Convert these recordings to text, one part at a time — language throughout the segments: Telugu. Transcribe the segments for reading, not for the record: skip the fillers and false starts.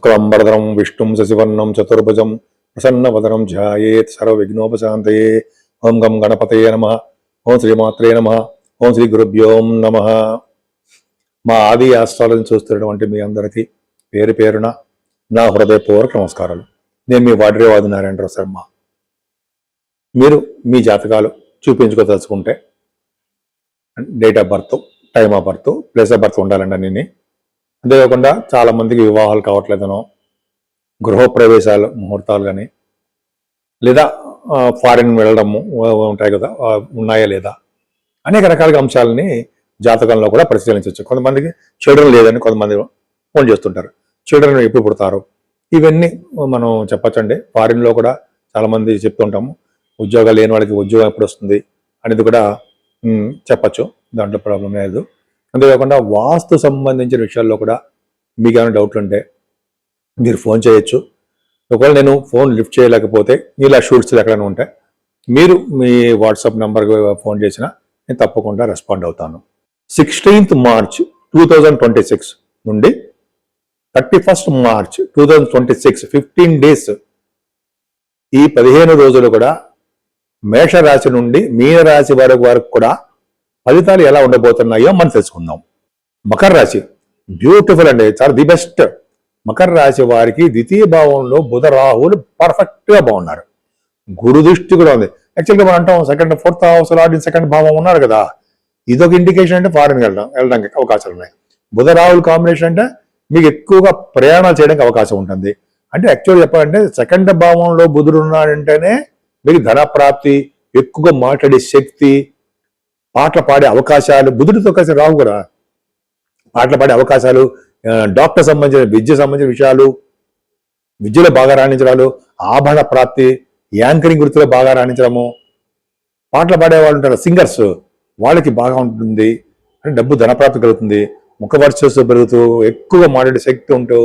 శుక్లంబరధరం విష్ణుం శశివర్ణం చతుర్భుజం ప్రసన్నవదనం ధ్యాయేత్ సర్వవిఘ్నోపశాంతయే. ఓం గం గణపతయే నమః. ఓం శ్రీమాత్రే నమః. ఓం శ్రీ గురుభ్యోం నమః. మా ఆది ఆస్ట్రాలజీని చూస్తున్నటువంటి మీ అందరికీ పేరు పేరున నా హృదయపూర్వక నమస్కారాలు. నేను మీ వాడ్రేవాది నారాయణరావు శర్మ. మీరు మీ జాతకాలు చూపించుకోదలుచుకుంటే date of birth, time of birth, place of birth ఉండాలండి అన్నీ. అంతేకాకుండా చాలా మందికి వివాహాలు కావట్లేదనో, గృహప్రవేశాలు ముహూర్తాలు కానీ, లేదా ఫారిన్ వెళ్ళడము ఉంటాయి కదా, ఉన్నాయా లేదా, అనేక రకాల అంశాలని జాతకంలో కూడా పరిశీలించవచ్చు. కొంతమందికి చిల్డ్రన్ లేదని కొంతమంది ఫోన్ చేస్తుంటారు. చిల్డ్రన్ ఎప్పుడు పుడతారు, ఇవన్నీ మనం చెప్పచ్చండి. ఫారిన్లో కూడా చాలామంది చెప్తుంటాము. ఉద్యోగాలు లేని వాళ్ళకి ఉద్యోగం ఎప్పుడు వస్తుంది అనేది కూడా చెప్పచ్చు, దాంట్లో ప్రాబ్లం లేదు. అంతేకాకుండా వాస్తు సంబంధించిన విషయాల్లో కూడా మీకు ఏమైనా డౌట్లు ఉంటే మీరు ఫోన్ చేయొచ్చు. ఒకవేళ నేను ఫోన్ లిఫ్ట్ చేయలేకపోతే ఇలా షూట్స్లు ఎక్కడైనా ఉంటే మీరు మీ వాట్సాప్ నెంబర్కి ఫోన్ చేసినా నేను తప్పకుండా రెస్పాండ్ అవుతాను. 16th March 2026 నుండి 31st March 2026 15 days, ఈ 15 రోజులు కూడా మేషరాశి నుండి మీనరాశి వరకు కూడా ఫలితాలు ఎలా ఉండబోతున్నాయో మనం తెలుసుకుందాం. మకర రాశి బ్యూటిఫుల్ అండి, చాలా ది బెస్ట్. మకర రాశి వారికి ద్వితీయ భావంలో బుధ రాహువులు పర్ఫెక్ట్ గా బాగున్నారు. గురు దృష్టి కూడా ఉంది. యాక్చువల్గా మనం అంటాం second 4th house lord second భావం ఉన్నారు కదా, ఇదొక ఇండికేషన్ అంటే ఫారిన్ వెళ్ళడానికి అవకాశాలు ఉన్నాయి. బుధ రాహుల్ కాంబినేషన్ అంటే మీకు ఎక్కువగా ప్రయాణాలు చేయడానికి అవకాశం ఉంటుంది. అంటే యాక్చువల్గా చెప్పాలంటే సెకండ్ భావంలో బుధుడు ఉన్నాడంటేనే మీకు ధన ప్రాప్తి, ఎక్కువగా మాట్లాడే శక్తి, పాటలు పాడే అవకాశాలు, బుధుడితో కలిసి రావు కూడా పాటలు పాడే అవకాశాలు, డాక్టర్ సంబంధించిన విద్య సంబంధించిన విషయాలు, విద్యలో బాగా రాణించడాలు, ఆభరణ ప్రాప్తి, యాంకరింగ్ వృత్తిలో బాగా రాణించడము, పాటలు పాడేవాళ్ళు ఉంటారు సింగర్స్, వాళ్ళకి బాగా ఉంటుంది. అంటే డబ్బు ధనప్రాప్తి కలుగుతుంది. ముఖ వర్చస్సు పెరుగుతూ, ఎక్కువగా మాట్లాడే శక్తి ఉంటూ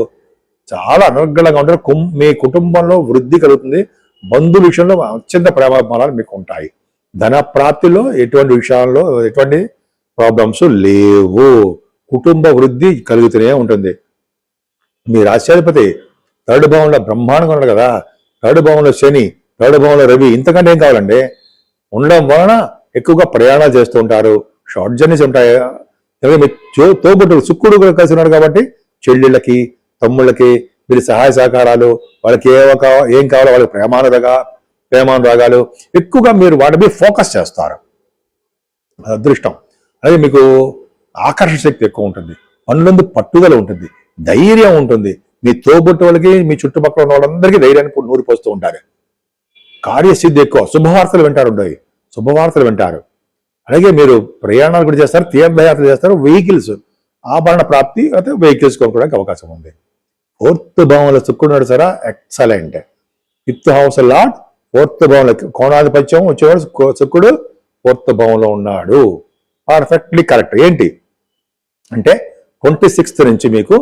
చాలా అనుగ్రహంగా ఉంటారు. మీ కుటుంబంలో వృద్ధి కలుగుతుంది. బంధువుల విషయంలో అత్యంత ప్రేమాభిమానాలు మీకు ఉంటాయి. ధన ప్రాప్తిలో ఎటువంటి విషయాల్లో ఎటువంటి ప్రాబ్లమ్స్ లేవు. కుటుంబ వృద్ధి కలుగుతూనే ఉంటుంది. మీ రాశ్యాధిపతి 3rd భావంలో బ్రహ్మాండంగా ఉన్నాడు కదా, 3rd భావంలో శని, 3rd భావంలో రవి, ఇంతకంటే ఏం కావాలండి? ఉండడం వలన ఎక్కువగా ప్రయాణాలు చేస్తూ ఉంటారు. షార్ట్ జర్నీస్ ఉంటాయి. మీ తోబుట్టులు శుక్రుడు కూడా కలిసి ఉన్నాడు కాబట్టి చెల్లెళ్ళకి, తమ్ముళ్ళకి మీరు సహాయ సహకారాలు, వాళ్ళకి ఏం కావాలో వాళ్ళకి ప్రేమానురాగాలు ఎక్కువగా మీరు వాటిపై ఫోకస్ చేస్తారు. అదృష్టం. అలాగే మీకు ఆకర్షణ శక్తి ఎక్కువ ఉంటుంది. పనులందు పట్టుదల ఉంటుంది, ధైర్యం ఉంటుంది. మీ తోబుట్టు వాళ్ళకి, మీ చుట్టుపక్కల ఉన్న వాళ్ళందరికీ ధైర్యాన్ని నూరిపోస్తూ ఉంటారు. కార్యసిద్ధి ఎక్కువ. శుభవార్తలు వింటారు. అలాగే మీరు ప్రయాణాలు కూడా చేస్తారు, తీర్థయాత్రలు చేస్తారు, వెహికల్స్, ఆభరణ ప్రాప్తి అయితే వెహికల్స్ కొనుక్కోవడానికి అవకాశం ఉంది. 4th భావంలో శుక్రుడు ఉన్నాడు సరే, excellent. 5th house lord 4th భావంలో కోణాధిపత్యం వచ్చేవాడు శుక్రుడు 4th భావంలో ఉన్నాడు. Perfectly correct. ఏంటి అంటే 26th నుంచి మీకు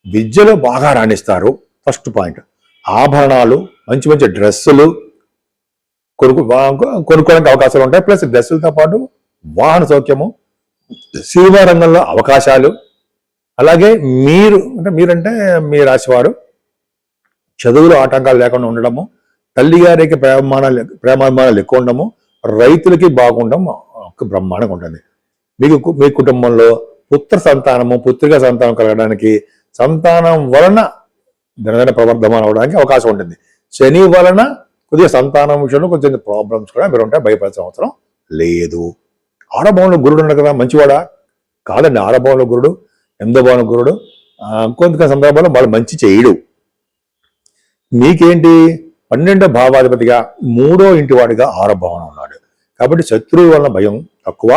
విద్యలో బాగా రాణిస్తారు. First point. ఆభరణాలు, మంచి మంచి డ్రెస్సులు కొనుక్కోవడానికి అవకాశాలు ఉంటాయి. ప్లస్ డ్రెస్సులతో పాటు వాహన సౌఖ్యము, సినిమా రంగంలో అవకాశాలు. అలాగే మీరంటే మీ రాశివారు చదువులో ఆటంకాలు లేకుండా ఉండడము, తల్లిగారికి ప్రేమాభిమానాలు ఎక్కువ ఉండడము, రైతులకి బాగుండడం బ్రహ్మాండంగా ఉంటుంది. మీ కుటుంబంలో పుత్రిక సంతానం కలగడానికి, సంతానం వలన దినదిన ప్రవర్ధమానం అవడానికి అవకాశం ఉంటుంది. శని వలన కొద్దిగా సంతానం విషయంలో కొంచెం ప్రాబ్లమ్స్ కూడా మీరు ఉంటే భయపడాల్సిన అవసరం లేదు. 6వ భావంలో గురుడు ఉన్నాడు కదా, మంచివాడా కాదండి. 6వ భావంలో గురుడు, 8వ భావంలో గురుడు కొంత సందర్భంలో వాళ్ళు మంచి చేయడు. మీకేంటి 12వ భావాధిపతిగా 3వ ఇంటి వాడిగా 6వ భావన ఉన్నాడు కాబట్టి శత్రువు వలన భయం తక్కువ.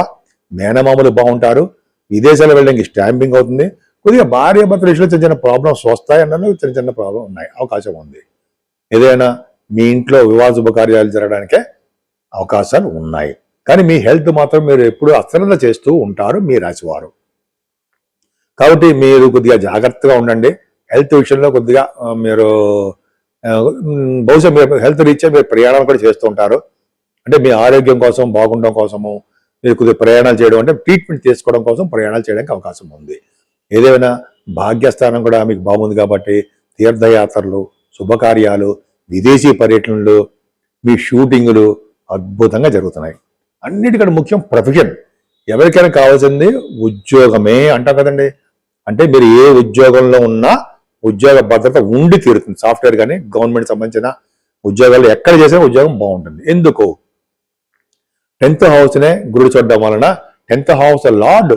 మేనమామలు బాగుంటారు. విదేశాలు వెళ్ళడానికి స్టాంపింగ్ అవుతుంది. కొద్దిగా భార్యాభర్తల విషయంలో చిన్న ప్రాబ్లమ్స్ వస్తాయి అన్న చిన్న ప్రాబ్లం ఉన్నాయి, అవకాశం ఉంది. ఏదైనా మీ ఇంట్లో వివాహ శుభకార్యాలు జరగడానికే అవకాశాలు ఉన్నాయి. కానీ మీ హెల్త్ మాత్రం మీరు ఎప్పుడూ అశ్రద్ధ చేస్తూ ఉంటారు మీ రాశివారు. కాబట్టి మీరు కొద్దిగా జాగ్రత్తగా ఉండండి. హెల్త్ విషయంలో కొద్దిగా మీరు బహుశా మీరు హెల్త్ రీత్యా మీరు ప్రయాణాలు కూడా చేస్తూ ఉంటారు. అంటే మీ ఆరోగ్యం కోసం, బాగుండడం కోసము మీరు కొద్దిగా ప్రయాణాలు చేయడం, అంటే ట్రీట్మెంట్ తీసుకోవడం కోసం ప్రయాణాలు చేయడానికి అవకాశం ఉంది. ఏదైనా భాగ్యస్థానం కూడా మీకు బాగుంది కాబట్టి తీర్థయాత్రలు, శుభకార్యాలు, విదేశీ పర్యటనలు, మీ షూటింగులు అద్భుతంగా జరుగుతున్నాయి. అన్నిటికంటే ముఖ్యం ప్రొఫెషన్. ఎవరికైనా కావాల్సింది ఉద్యోగమే అంటాం కదండి. అంటే మీరు ఏ ఉద్యోగంలో ఉన్నా ఉద్యోగ భద్రత ఉండి తీరుతుంది. సాఫ్ట్వేర్ కానీ గవర్నమెంట్ సంబంధించిన ఉద్యోగాలు ఎక్కడ చేసినా ఉద్యోగం బాగుంటుంది. ఎందుకు? 10th హౌస్నే గురుడు చూడడం వలన 10th హౌస్ లార్డ్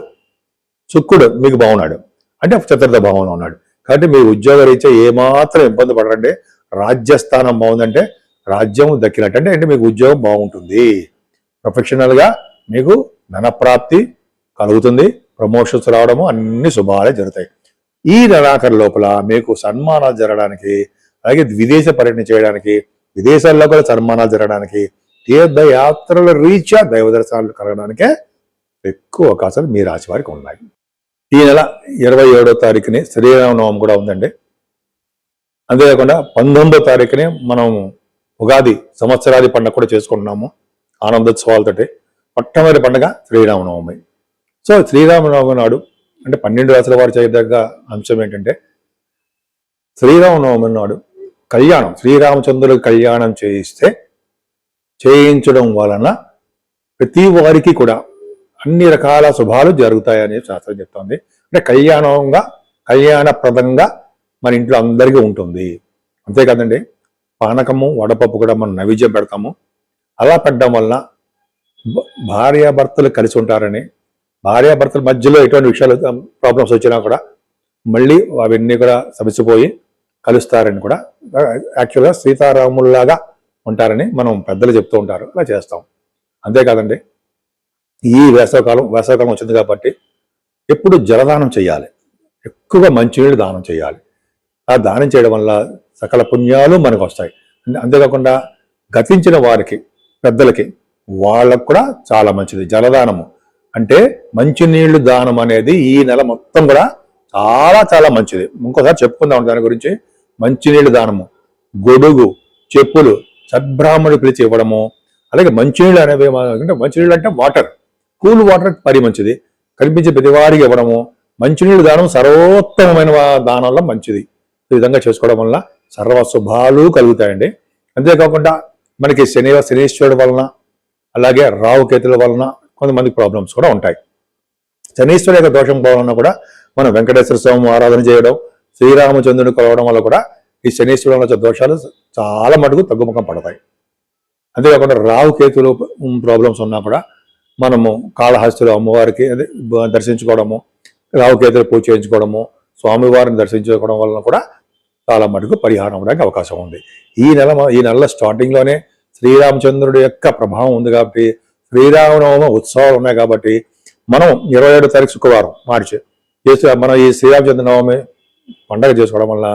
శుక్రుడు మీకు బాగున్నాడు, అంటే చతుర్థ భావంలో ఉన్నాడు. కాబట్టి మీ ఉద్యోగ రీత్యా ఏమాత్రం ఇబ్బంది పడరండి. రాజ్యస్థానం బాగుందంటే రాజ్యం దక్కినట్టు, అంటే మీకు ఉద్యోగం బాగుంటుంది. ప్రొఫెషనల్గా మీకు ధనప్రాప్తి కలుగుతుంది, ప్రమోషన్స్ రావడము, అన్ని శుభాలే జరుగుతాయి. ఈ నెలాఖరు లోపల మీకు సన్మానాలు జరగడానికి, అలాగే విదేశ పర్యటన చేయడానికి, విదేశాల్లో కూడా సన్మానాలు జరగడానికి, తీర్థయాత్రల రీత్యా దైవ దర్శనాలు కలగడానికే ఎక్కువ అవకాశాలు మీ రాశి వారికి ఉన్నాయి. ఈ నెల 27వ తారీఖుని శ్రీరామనవమి కూడా ఉందండి. అంతేకాకుండా 19వ తారీఖుని మనం ఉగాది సంవత్సరాది పండుగ కూడా చేసుకుంటున్నాము ఆనందోత్సవాలతోటి. మొట్టమొదటి పండుగ శ్రీరామనవమి. సో శ్రీరామనవమి నాడు అంటే 12 రాశుల వారు చేయదగ్గ అంశం ఏంటంటే, శ్రీరామనవమి నాడు కళ్యాణం, శ్రీరామచంద్రుడికి కళ్యాణం చేయించడం వలన ప్రతి వారికి కూడా అన్ని రకాల శుభాలు జరుగుతాయని శాస్త్రం చెప్తోంది. అంటే కళ్యాణప్రదంగా మన ఇంట్లో అందరికీ ఉంటుంది. అంతేకాదండి, పానకము, వడపప్పు కూడా మనం నైవేద్యం పెడతాము. అలా పెట్టడం వలన భార్యాభర్తలు కలిసి ఉంటారని, భార్యాభర్తల మధ్యలో ఎటువంటి విషయాలు ప్రాబ్లమ్స్ వచ్చినా కూడా మళ్ళీ అవన్నీ కూడా సమసిపోయి కలుస్తారని కూడా, యాక్చువల్గా సీతారాముల్లాగా ఉంటారని మనం పెద్దలు చెప్తూ ఉంటారు. అలా చేస్తాం. అంతేకాదండి, ఈ వేసవకాలం వచ్చింది కాబట్టి ఎప్పుడు జలదానం చేయాలి, ఎక్కువగా మంచినీళ్ళు దానం చేయాలి. ఆ దానం చేయడం వల్ల సకల పుణ్యాలు మనకు వస్తాయి. అంతేకాకుండా గతించిన వారికి, పెద్దలకి, వాళ్ళకు కూడా చాలా మంచిది జలదానము. అంటే మంచినీళ్లు దానం అనేది ఈ నెల మొత్తం కూడా చాలా చాలా మంచిది. ఇంకోసారి చెప్పుకుందాం దాని గురించి. మంచినీళ్లు దానము, గొడుగు, చెప్పులు సద్బ్రాహ్మణుడు పిలిచి ఇవ్వడము, అలాగే మంచినీళ్ళు అనేవి అంటే మంచినీళ్ళు అంటే వాటర్, కూల్ వాటర్ పరి మంచిది, కనిపించే ప్రతివారికి ఇవ్వడము. మంచినీళ్ళు దానం సర్వోత్తమమైన దానంలో మంచిది. ఈ విధంగా చేసుకోవడం వల్ల సర్వ శుభాలు కలుగుతాయండి. అంతేకాకుండా మనకి శనీశ్వరుడు వలన, అలాగే రాహుకేతుల వలన కొంతమందికి ప్రాబ్లమ్స్ కూడా ఉంటాయి. శనీశ్వరుడు యొక్క దోషం వలన కూడా మనం వెంకటేశ్వర స్వామి ఆరాధన చేయడం, శ్రీరామచంద్రుని కొలవడం వల్ల కూడా ఈ శనీశ్వరుడు దోషాలు చాలా మటుకు తగ్గుముఖం పడతాయి. అంతేకాకుండా రాహుకేతులు ప్రాబ్లమ్స్ ఉన్నా కూడా మనము కాళహస్తిలో అమ్మవారికి దర్శించుకోవడము, రాహుకేతులు పూజ చేయించుకోవడము, స్వామివారిని దర్శించుకోవడం వలన కూడా చాలా మటుకు పరిహారం అవడానికి అవకాశం ఉంది. ఈ నెల స్టార్టింగ్లోనే శ్రీరామచంద్రుడి యొక్క ప్రభావం ఉంది కాబట్టి, శ్రీరామనవమి ఉత్సవాలు ఉన్నాయి కాబట్టి, మనం 27వ తారీఖు శుక్రవారం మార్చి మనం ఈ శ్రీరామచంద్ర నవమి పండగ చేసుకోవడం వల్ల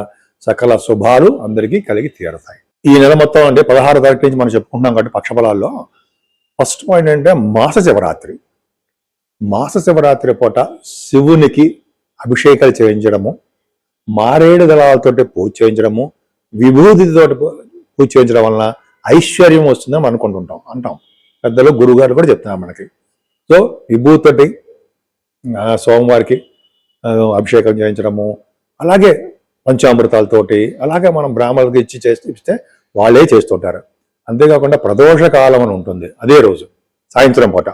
సకల శుభాలు అందరికీ కలిగి తీరుతాయి. ఈ నెల మొత్తం అంటే 16వ తారీఖు నుంచి మనం చెప్పుకుంటున్నాం కాబట్టి పక్షఫలాల్లో ఫస్ట్ పాయింట్ అంటే మాస శివరాత్రి. మాస శివరాత్రి పూట శివునికి అభిషేకాలు చేయించడము, మారేడు దళాలతోటి పూజ చేయించడము, విభూతితో పూజ చేయించడం వలన ఐశ్వర్యం వస్తుందని అనుకుంటుంటాం, అంటాం. పెద్దలు గురువుగారు కూడా చెప్తున్నారు మనకి. సో విభూతితోటి సోమవారికి అభిషేకం చేయించడము, అలాగే పంచామృతాలతోటి, అలాగే మనం బ్రాహ్మణులకి ఇస్తే వాళ్ళే చేస్తుంటారు. అంతేకాకుండా ప్రదోష కాలం అని ఉంటుంది, అదే రోజు సాయంత్రం పూట.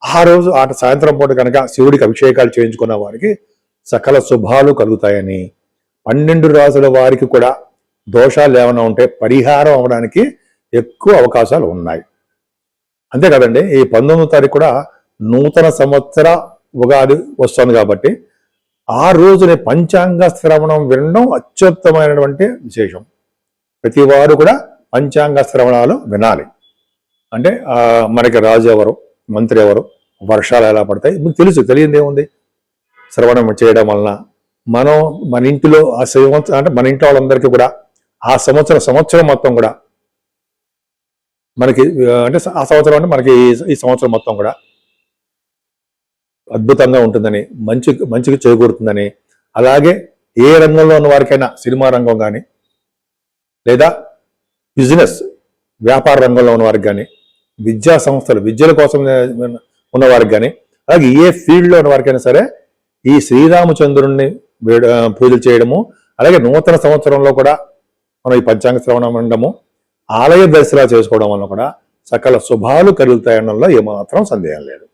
ఆ రోజు సాయంత్రం పూట కనుక శివుడికి అభిషేకాలు చేయించుకున్న వారికి సకల శుభాలు కలుగుతాయని, 12 రాసుల వారికి కూడా దోషాలు ఏమైనా ఉంటే పరిహారం అవడానికి ఎక్కువ అవకాశాలు ఉన్నాయి. అంతే కదండి, ఈ 19వ తారీఖు కూడా నూతన సంవత్సర ఉగాది వస్తుంది కాబట్టి ఆ రోజుని పంచాంగ శ్రవణం వినడం అత్యుత్తమైనటువంటి విశేషం. ప్రతి వారు కూడా పంచాంగ శ్రవణాలు వినాలి. అంటే మనకి రాజు ఎవరు, మంత్రి ఎవరు, వర్షాలు ఎలా పడతాయి మీకు తెలియదు ఏముంది. శ్రవణం చేయడం వలన మన ఇంటిలో ఆ సంవత్సరం అంటే మన ఇంట్లో వాళ్ళందరికీ కూడా ఆ సంవత్సరం మొత్తం కూడా మనకి అంటే ఆ సంవత్సరం అంటే మనకి ఈ సంవత్సరం మొత్తం కూడా అద్భుతంగా ఉంటుందని, మంచిగా చేకూరుతుందని, అలాగే ఏ రంగంలో ఉన్న వారికైనా, సినిమా రంగం కానీ లేదా బిజినెస్ వ్యాపార రంగంలో ఉన్న వారికి కానీ, విద్యా సంస్థలు విద్యల కోసం ఉన్న వారికి కానీ, అలాగే ఏ ఫీల్డ్లో ఉన్న వారికైనా సరే ఈ శ్రీరామచంద్రుణ్ణి పూజలు చేయడము, అలాగే నూతన సంవత్సరంలో కూడా మనం ఈ పంచాంగ శ్రవణ మండము ఆలయ దర్శనాలు చేసుకోవడం వల్ల కూడా సకల శుభాలు కలుగుతాయనడంలో ఏమాత్రం సందేహం లేదు.